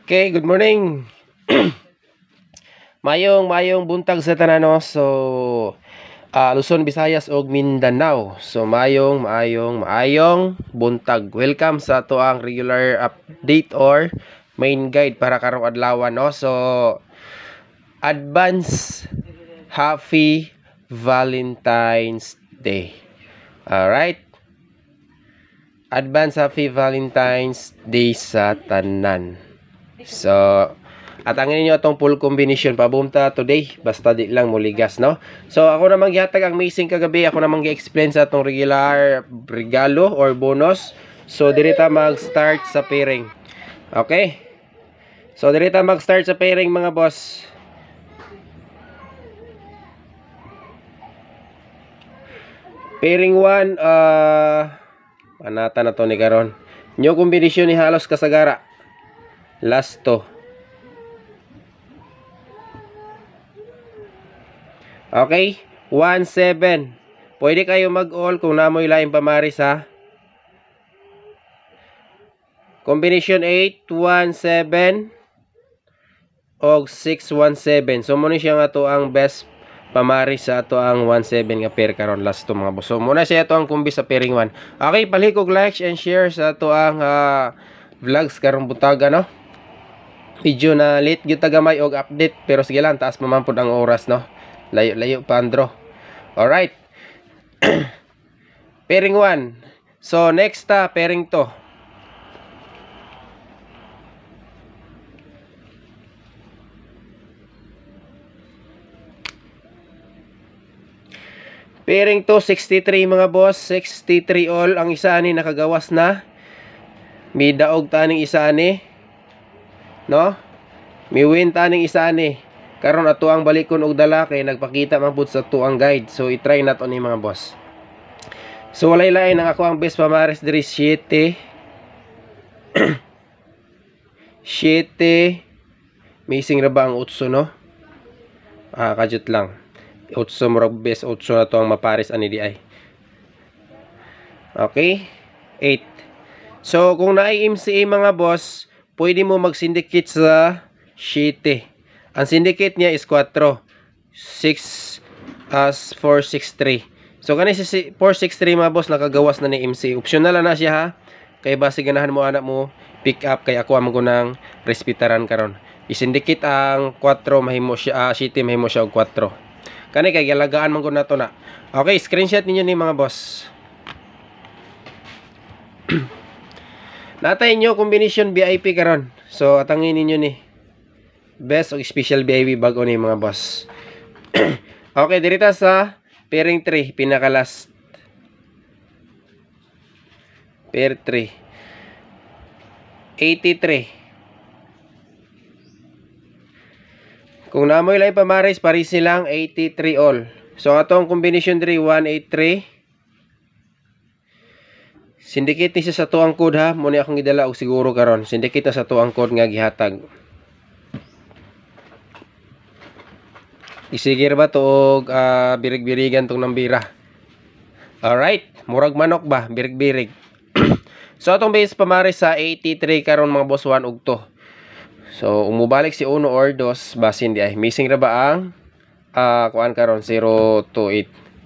Okay, good morning. Mayong buntag sa tanano. So, Luzon, Visayas ug Mindanao. So, maayong buntag. Welcome sa ato ang regular update or main guide para karong adlaw, no. So, advance happy Valentine's Day. Alright. Advance happy Valentine's Day sa tanan. So, at ang ninyo itong full combination pabunta today, basta di lang muligas, no? So, ako namang gihatag ang missing kagabi, ako namang gi-explain sa itong regular regalo or bonus. So, dirita mag-start sa pairing. Okay? So, dirita mag-start sa pairing, mga boss. Pairing 1, anata na to ni karon. New combination ni halos kasagara. Last to. Okay, 1-7. Pwede kayo mag-all kung namoy laing pamaris, ha. Combination 8-1-7 og 6-1-7. So muna siya nga to ang best pamaris sa ato ang 1-7 nga pair karon last to, mga boss. So muna siya to ang kumbi sa pairing 1. Okay, palikog like and share sa ato ang vlogs karong butaga, no. Video na late gyud tagamay og update, pero sige lang, taas mamampod ang oras, no. Layo pa andro. Alright. Pairing 1. So next pairing 2. Pairing 2, 63 mga boss. 63 all. Ang isa ani nakagawas na. May daog taning isa ani, no? May win taning isa ani. Karon ato ang balikon og dala kay nagpakita man pud sa tuang guide. So i-try nato ni mga boss. So walay lain ang ako ang best pamares diri 7. 7. Missing ra ba ang 8, no? Kajut lang. 8 murag best 8 na to ang mapares ani di ay. Okay? 8. So kung naay MCA mga boss, pwede mo mag-syndicate sa 7. Ang syndicate niya is 4. 6 as 463. So kani si 463 mga boss nakagawas na ni MC. Optional na siya, ha. Kay base ganahan mo anak mo pick up, kay ako amo gunang respetaran karon. I-syndicate ang 4 mahimo siya, 7 mahimo siya og 4. Kani kay galagaan man gud nato na. Okay, screenshot ninyo ni mga boss. Natay nyo combination VIP karon. So atangin ninyo ni best o special VIP bago ni mga boss. Okay, dirita sa pairing 3, pinaka last. Pair 3. 83. Kung namoy lang pamaris, paris silang 83 all. So atong combination 3, 183. Syndicate ni siya sa tuang code, ha. Muna akong gidala og siguro karon. Syndicate na sa tuang code nga gihatag. Isigir ba to og birig-birigan tong nambira. Alright, murag manok ba, birig-birig. So atong base pamaris sa 83 karon mga boss, 1 ug 2. So umubalik si 1 or 2 basin di ay. Missing ra ba ang kuan karon 028.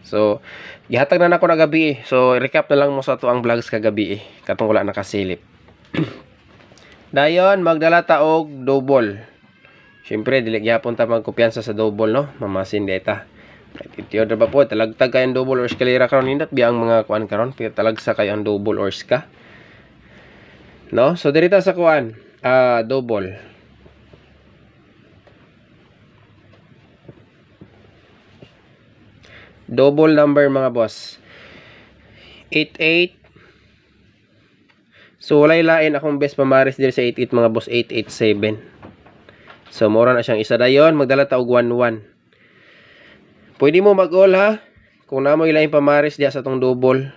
So gihatag na nako na gabi. So recap na lang mo sa ato ang vlogs kagabi katong wala nakasilip. Dayon magdala ta og double. Siyempre, dili gyapon ta magkumpiyansa sa double, no? Mamasin data. Itiyod na ba po? Talagtag kayang double or eskalera karon. Hindot biyang mga kuan karon. Talagsa kayang double or ska. No? So, dirita sa kuan. Double. Double number mga boss. 88. So, walay lain akong best pamaris diri sa 88 mga boss. 887. So, mura na siyang isa dayon. Magdala ta og 11. Pwede mo mag-all, ha. Kung namo ilaing pamaris diya sa tong double,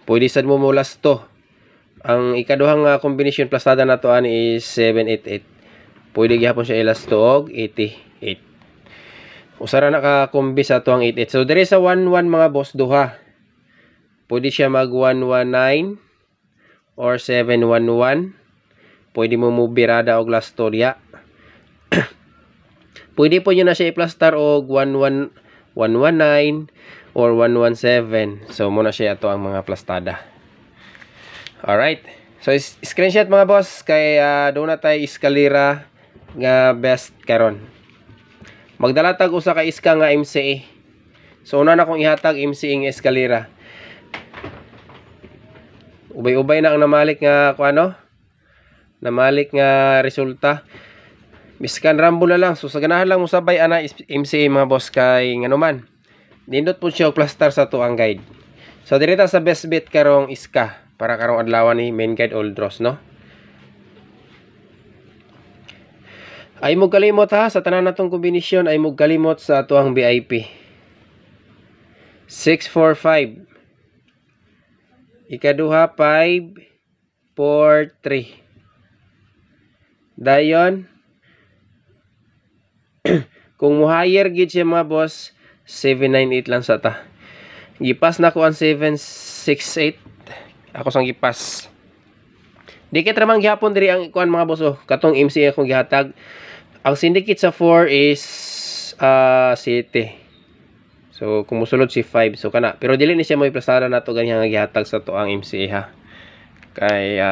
pwede sad mo last to. Ang ikaduhang combination plastada na to ani is 788. Pwede gyapon siya ilast to og 88. Usara na ka kombi sa to ang 88. So, dire sa 11 mga boss, duha. Pwede siya mag 119 or 711. pwede mo birada og lasto diha. Pwede po nyo na siya i-plaster og 119 or 117. So muna siya ito ang mga plastada. Alright. So screenshot mga boss kay doon na tayo eskalera nga best karon. Magdala tag usa ka iska nga MCA. So una na kong ihatag MCA nga eskalera. Ubay-ubay na ang namalik nga kuano? Namalik nga resulta. Biskan rambo na lang. So sa ganahan lang mo sabay ana MCA mga boss kay nganuman. Nindot po siya og plaster sa to ang guide. So direta sa best bet karong iska para karong adlaw ni main guide all draws no. Ay mo kalimot ha sa tanan natong kombinasyon ay mo kalimot sa ato ang VIP. 645. Ikaduha 5 4 3. Dayon kung mo higher gid siya mga boss 798 lang sa ta. Gipas na ko ang 768. Ako sang gipas. Dikit ramang gihapon diri ang kuan mga boss oh. Katong MC akong gihatag. Ang syndicate sa 4 is City. So kung musulod si 5 so kana. Pero dili ni siya mo iplasada nato ganyan nga gihatag sa to ang MC ha. Kay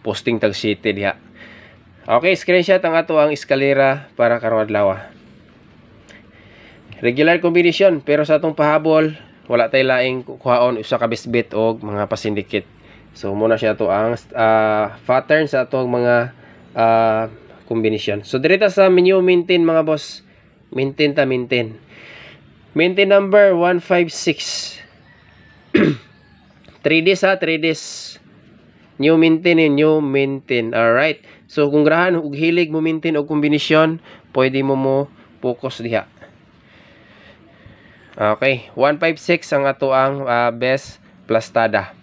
posting tag City diha. Okay, screenshot ang ato ang eskalera para karong adlaw. Regular combination pero sa atong pahabol wala tay laing kuhaon usa ka best bet og mga pasindikit. So muna siya to ang pattern sa atong mga combination. So direta sa menu maintain mga boss. Maintain ta maintain. Maintain number 156. 3Ds ha, 3Ds. New maintain and new maintain. Alright. So kung grahan ug hilig mo maintain og kombinasyon, pwede mo focus diha. Okay, 156 ang ato ang best plastada.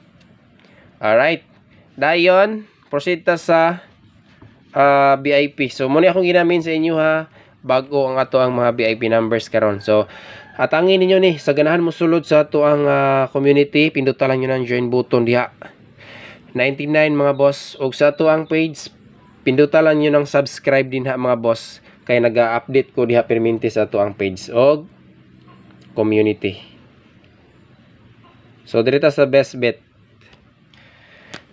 Alright. Dayon, proceed ta sa VIP. So muna akong ginamin sa inyo ha bago ang ato ang mga VIP numbers karon. So atangin ninyo ni sa ganahan mo sulod sa ato ang community, pindutan lang niyo ng join button diha. 99 mga boss og sa ato ang page pindutan lang niyo ng subscribe din ha mga boss kay naga-update ko diha perminti sa ato ang page og community. So direta sa best bet.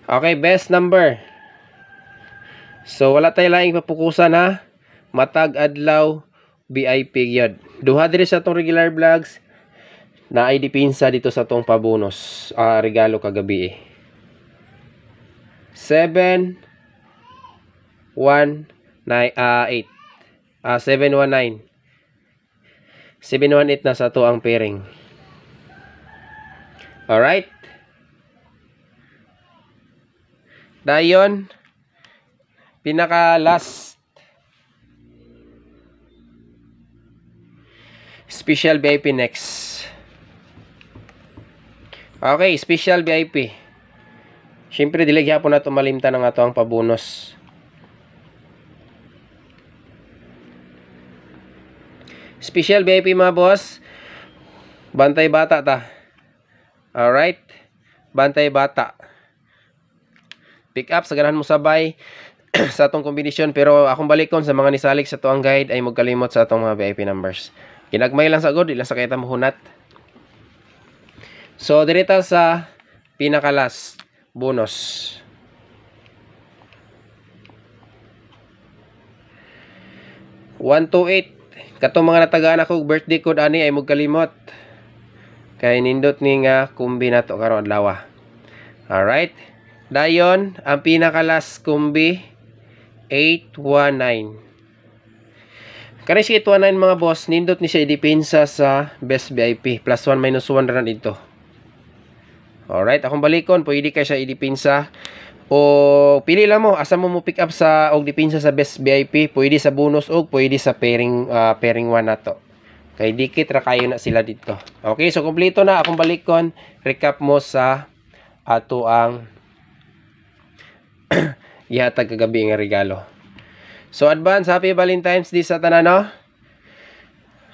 Okay, best number. So wala tay laing papukusan ha. Matag adlaw VIP gyud. Duha diri sa tong regular vlogs na ay dipinsa dito sa tong pabonus regalo kagabi 7 1 9 8 719 718 na sa to ang pairing. Alright. Dayon pinaka last special VIP next. Okay, special VIP. Syempre dili gyapon nato malimtan ang ato ang pabonus. Special VIP mga boss. Bantay bata ta. Alright. Bantay bata. Pick up sa ganahan mo sabay sa atong kombinasyon pero akong balikon sa mga nisalik sa tuang guide ay magkalimot sa atong mga VIP numbers. Kinagmay lang sa god, ilang sa kita mahunat. So direta sa pinaka last bonus. One to 8. Katong mga natagaan ako birthday code ani ay magkalimot. Kay nindot ni nga kumbi nato karon adlaw. Alright. Dayon ang pinaka last kumbi 819. Kani si 819 mga boss, nindot ni siya idepensa sa best VIP plus 1 minus 1 ran dito. Alright, akong balikon pwede kay siya idepensa o pili lang mo asa mo pick up sa og depensa sa best VIP, pwede sa bonus og pwede sa pairing 1 nato. Kay dikit ra kayo na sila dito. Okay, so kompleto na akong balikon. Recap mo sa ato ang ihatag kagabi nga regalo. So advance happy Valentine's Day sa tanan no.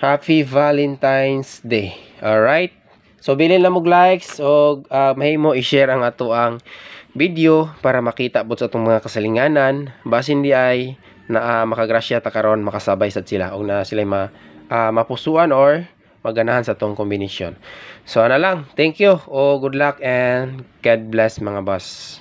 Happy Valentine's Day. Alright. So bilin lang mo likes o mahimo i-share ang ato ang video para makita po sa itong mga kasalinganan basin di ay na makagrasya ta karon makasabay sad sila og na sila mapusuan or maganahan sa tong kombinasyon. So ana lang, thank you o good luck and God bless mga boss.